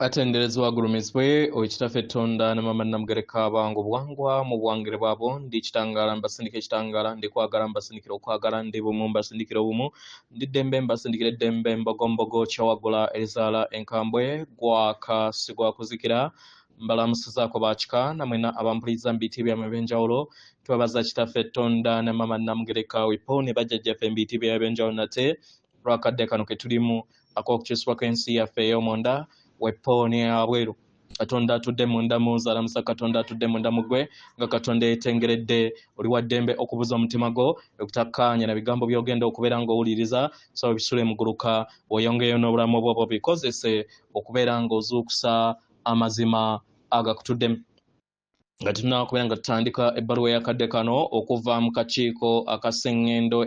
Atenderezwa gulumizibwe owekitaffe Tonda ne mama Namugereka abange obuwangwa mu buwangire bwabo ndi kitangala mbasindika ekitangala ndi kwagala mbasindikira okwagala ndi bumu mbasindikira obumu ndi ddembe mbasindikira eddembe mbogombogo kyawagula erizaala enkambwe gwaka sigwa kuzikira mbalamusizaako bakika namwena abampuliriza mu biti byammwe ebyenjawulo tubabaza kitaffe Tonda ne mama Namugereka wipo ne bajjajjaffe mu biti byabwe ebyenjawulo nate lwakadde kano ke tulimu ak'okukyusibwa kw'ensi yaffe ey'omunda weponi abweru Katonda atudde munda munzala musa Katonda atudde munda mugwe nga Katonda etengeredde oli waddembe okubuza omutima gwo okutakkaanya na bigambo byogenda okubeera ng'owuliriza so bisule muguluka oyongeyo n'obulamu bwo bikozese okubeera ng'ozuukusa amazima agakutuddemu nga tunakubeera nga tutandika ebbaluwa y'akadde kano okuva mu kakiiko akaseŋŋendo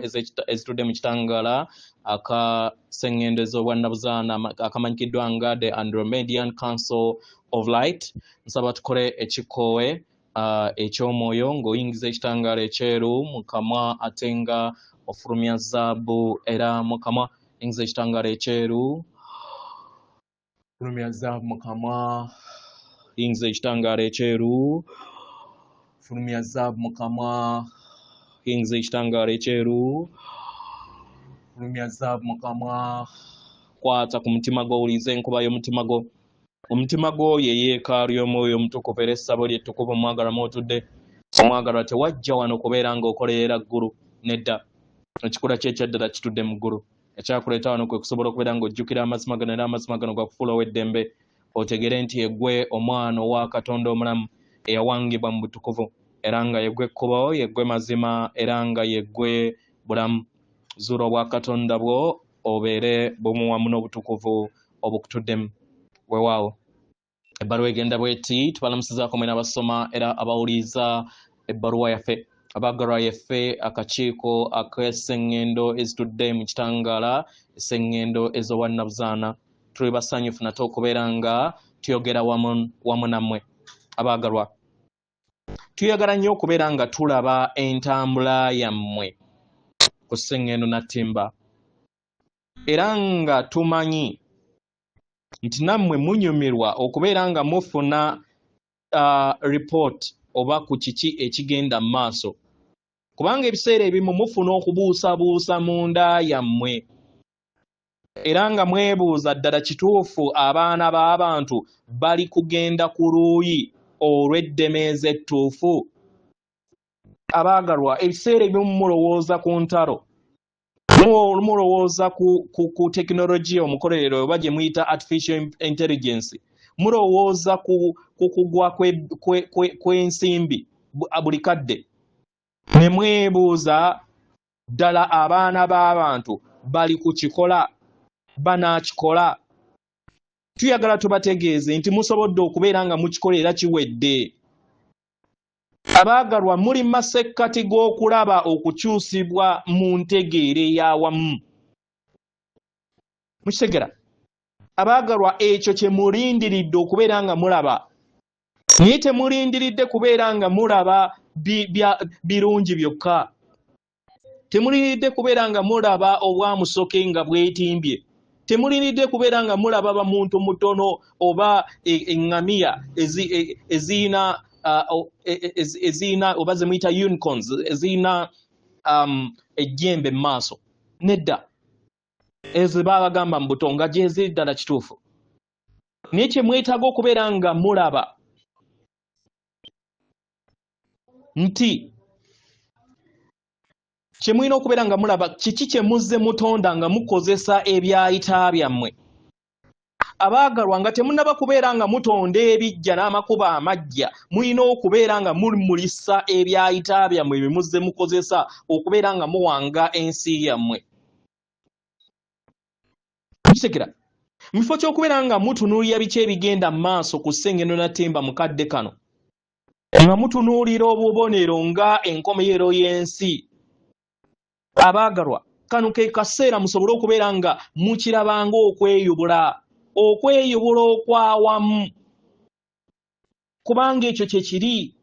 ezitudde mu kitangala akaseŋŋendo ez'obwannabuzaana akamanyikiddwa nga the Andromedian Council of Light. Nsaba tukole ekikoowe eky'omwoyo ng'oyingiza ekitangala ekyeru mu kamwa ate nga ofulumya zaabu era mu kamwa yingiza ekitangala ekyeru fulumya zaabu mu kamwa yingiza ekitangala ekyeru fulumya zaabu mu kamwa yingiza ekitangala ekyeru fulumya zaabu mu kamwa kwata ku mutima gwo owuliriza enkuba y'omutima gwo omutima gwo ye yeekaalu y'omwoyo omutukuvu era essabo ly'ettukuvu omwagalwa mw'otudde omwagalwa tewajja wano kubeera ng'okolerera ggulu nedda ekikula kye ekyaddala kitudde mu ggulu ekyakuleeta wano kwe kusobola okubeera ng'ojjukira amazima gano era amazima gano gakufuula ow'eddembe otegere nti yeggwe omwana owa Katonda omulamu eyawangibwa mu butukuvu era nga yeggwe ekkubo yeggwe mazima era nga yeggwe bulamu zuula obwa Katonda bwo obeere bumu wamu n'obutukuvu obukutuddemu weewaawo ebbaluwa egenda bweti tubalamusizaako mwena abasoma era abawuliriza ebbaluwa yaffe abaagalwa yaffe akakiiko ak'esseŋŋendo ezitudde mu kitangala esseŋŋendo ez'obwannabuzaana tuli basanyufu nate okubeera nga tuyogera wamu nammwe abaagalwa tuyagala nnyo okubeera nga tulaba entambula yammwe ku sseŋŋendo nattimba era nga tumanyi nti nammwe munyumirwa okubeera nga mufuna report oba ku kiki ekigenda mu maaso kubanga ebiseera ebimu mufuna okubuusabuusa mu nda yammwe era nga mwebuuza ddala kituufu abaana b'abantu bali kugenda ku luuyi olw'eddemeeza ettuufu abaagalwa ebiseera ebimu mulowooza ku ntalo mulowooza ku tekinologiya omukolerero oba gye muyita artificial intelligence mulowooza ku kugwa kw'ensimbi buli kadde ne mwebuuza ddala abaana b'abantu bali ku kikola banaakikola tuyagala tubategeeze nti musobodde okubeera nga mukikola era kiwedde abaagalwa muli masekkati g'okulaba okukyusibwa mu ntegeera ey'awamu mukitegera abaagalwa ekyo kye mulindiridde okubeera nga mulaba naye temulindiridde kubeera nga mulaba birungi byokka temulindiridde kubeera nga mulaba obwamusoke nga bwetimbye temulindiridde kubeera nga mulaba bamuntu mutono oba eŋŋamiya eziyina oba ze muyita unicorns eziyina ejjembe mu maaso nedda ezo baabagamba mu buto nga gyeziri ddala kituufu naye kye mwetaaga okubeera nga mulaba nti kye mulina okubeera nga mulaba kiki kye muzze mutonda nga mukozesa ebyayita byammwe abaagalwa nga temunnaba kubeera nga mutonda ebijja n'amakubo amajja mulina okubeera nga mumulisa ebyayita byammwe bye muzze mukozesa okubeera nga muwanga ensi yammwe kitegera mu kifo ky'okubeera nga mutunuulira biki ebigenda mu maaso ku sseŋŋendo nattimba mu kadde kano nga mutunuulira obubonero nga enkomerero y'ensi abaagalwa kano ke kaseera musobole okubeera nga mukirabanga okweyubula okwawamu kubanga ekyo kye kiri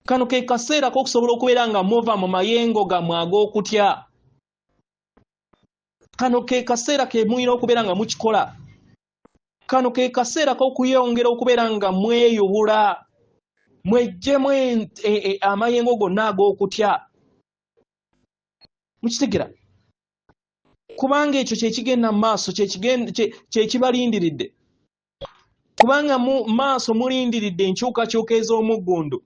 kano ke kaseera k'okusobola okubeera nga muva mu mayengo gammwe ag'okutya kano ke kaseera ke mulina okubeera nga mukikola kano ke kaseera k'okuyongera okubeera nga mweyubula mwejjemu amayengo gonna ag'okutya mukitegera kubanga ekyo kyekigenda mu maaso kyekibalindiridde kubanga mu maaso mulindiridde enkyukakyuka ez'omuggundu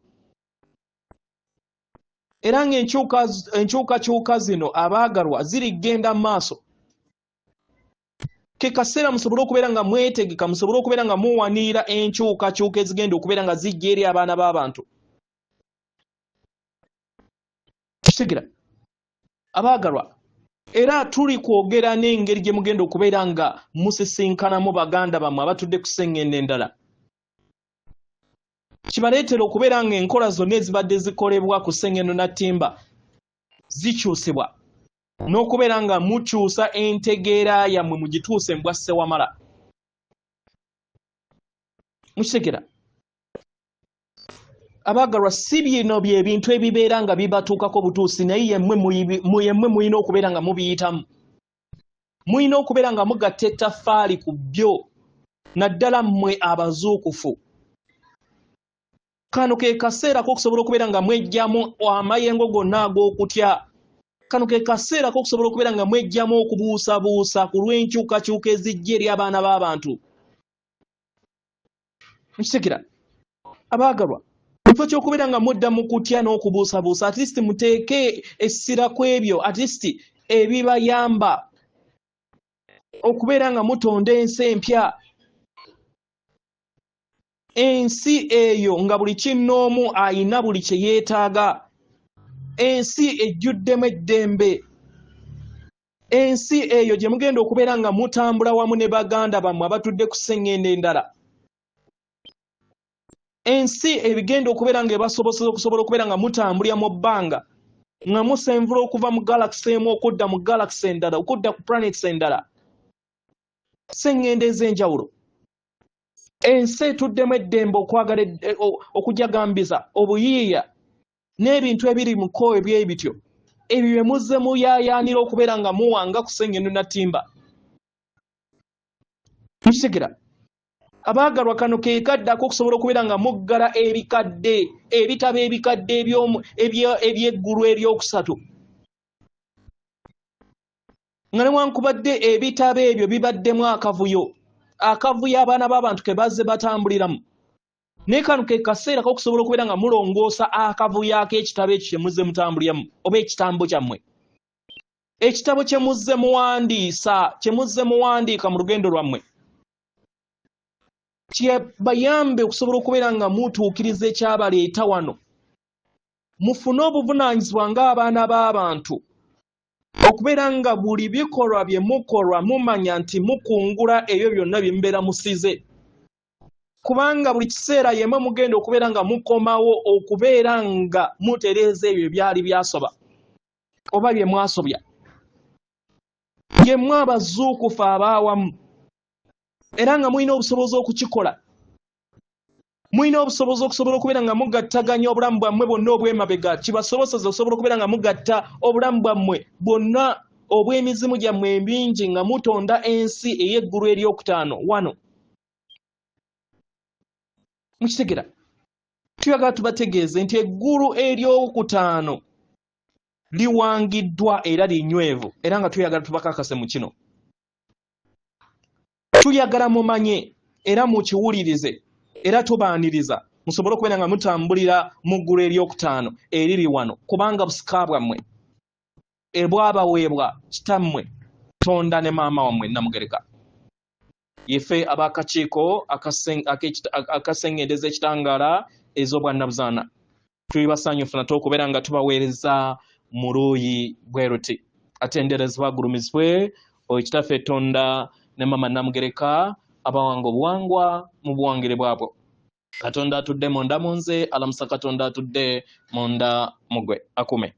era ng'enkyukakyuka zino abaagalwa zirigenda mu maaso ke kaseera musobole okubeera nga mwetegeka musobole okubeera nga muwaniira enkyukakyuka ezigenda okubeera nga zijja eri abaana b'abantu kitegera abaagalwa era tuli kwogera n'engeri gye mugenda okubeera nga musisinkanamu baganda bammwe abatudde ku sseŋŋendo endala kibaleetera okubeera nga enkola zonna ezibadde zikolebwa ku sseŋŋendo nattimba zikyusibwa n'okubeera nga mukyusa entegeera yammwe mugituuse mu bwa Ssewamala mukitegera abaagalwa si bino by'ebintu ebibeera nga bibatuukako butuusi naye yemmwe mulina okubeera nga mubiyitamu mulina okubeera nga mugatta ettaffaali ku byo naddala mmwe abazuukufu kano ke kaseera k'okusobola okubeera nga mwejjamu amayengo gonna ag'okutya kano ke kaseera k'okusobola okubeera nga mwejjamu okubuusabuusa ku lw'enkyukakyuka ezijja eri abaana b'abantu mukitegera abaagalwa kifo ky'okubeera nga mudda mu kutya n'okubuusabuusa at least muteeke essira ku ebyo at least ebibayamba okubeera nga mutonda ensi empya ensi eyo nga buli kinnoomu ayina buli kye yeetaaga ensi ejjuddemu eddembe ensi eyo gye mugenda okubeera nga mutambula wamu ne baganda bammwe abatudde ku sseŋŋendo endala ensi ebigenda okubeera nga ebasobozesa okusobola okubeera nga mutambulira mu bbanga nga musenvula okuva mu galaxy emu okudda mu galaxy endala okudda ku planets endala sseŋŋendo ez'enjawulo ensi etuddemu eddembe okwagala okujagambiza obuyiiya n'ebintu ebiri mu kko ebyebityo ebyo bye muzze muyaayaanira okubeera nga muwanga ku sseŋŋendo nattimba mukitegera abaagalwa kano ke kaddako okusobola okubeera nga muggala ebitabo ebikadde eby'eggulu eryokusatu nga newankubadde ebitabo ebyo bibaddemu akavuyo abaana b'abantu ke bazze batambuliramu naye kano ke kaseera k'okusobola okubeera nga mulongoosa akavuyo ak'ekitabo ekyo kye muzze mutambuliramu oba ekitambo kyammwe ekitabo kye muzze muwandiika mu lugendo lwammwe kibayambe okusobola okubeera nga mutuukiriza ekyabaleeta wano mufune obuvunaanyizibwa ng'abaana b'abantu okubeera nga buli bikolwa bye mukolwa mumanya nti mukungula ebyo byonna bye mubeera musize kubanga buli kiseera yemmwe mugenda okubeera nga mukomawo okubeera nga mutereeza ebyo byali byasoba oba bye mwasobya yemmwe abazuukufu abaawamu era nga mulina obusobozi okukikola mulina obusobozi okusobola okubeera nga mugattaganya obulamu bwammwe bwonna obw'emabega kibasoboseza okusobola okubeera nga mugatta obulamu bwammwe bwonna obw'emizimu gyammwe ebingi nga mutonda ensi ey'eggulu eryokutaano wano mukitegera tuyagala tubategeeze nti eggulu eryokutaano liwangiddwa era linywevu era nga tuyagala tubakakase mu kino tuyagala mumanye era mukiwulirize era tubaaniriza musobole okubeera nga mutambulira mu ggulu eryokutaano eriri wano kubanga busika bwammwe ebwabaweebwa kitammwe tonda ne maama wammwe Namugereka yefe ab'akakiiko akasengendeza ekitangaala ez'obwannabuzaana tuli basanyufu nate okubeera nga tubaweereza mu luuyi bwe ruti atenderezebwa agulumizibwe Kitaffe Tonda ne maama Namugereka abawanga obuwangwa mu buwangire bwabwo Katonda atudde munda mu nze alamusa Katonda atudde munda mugwe akume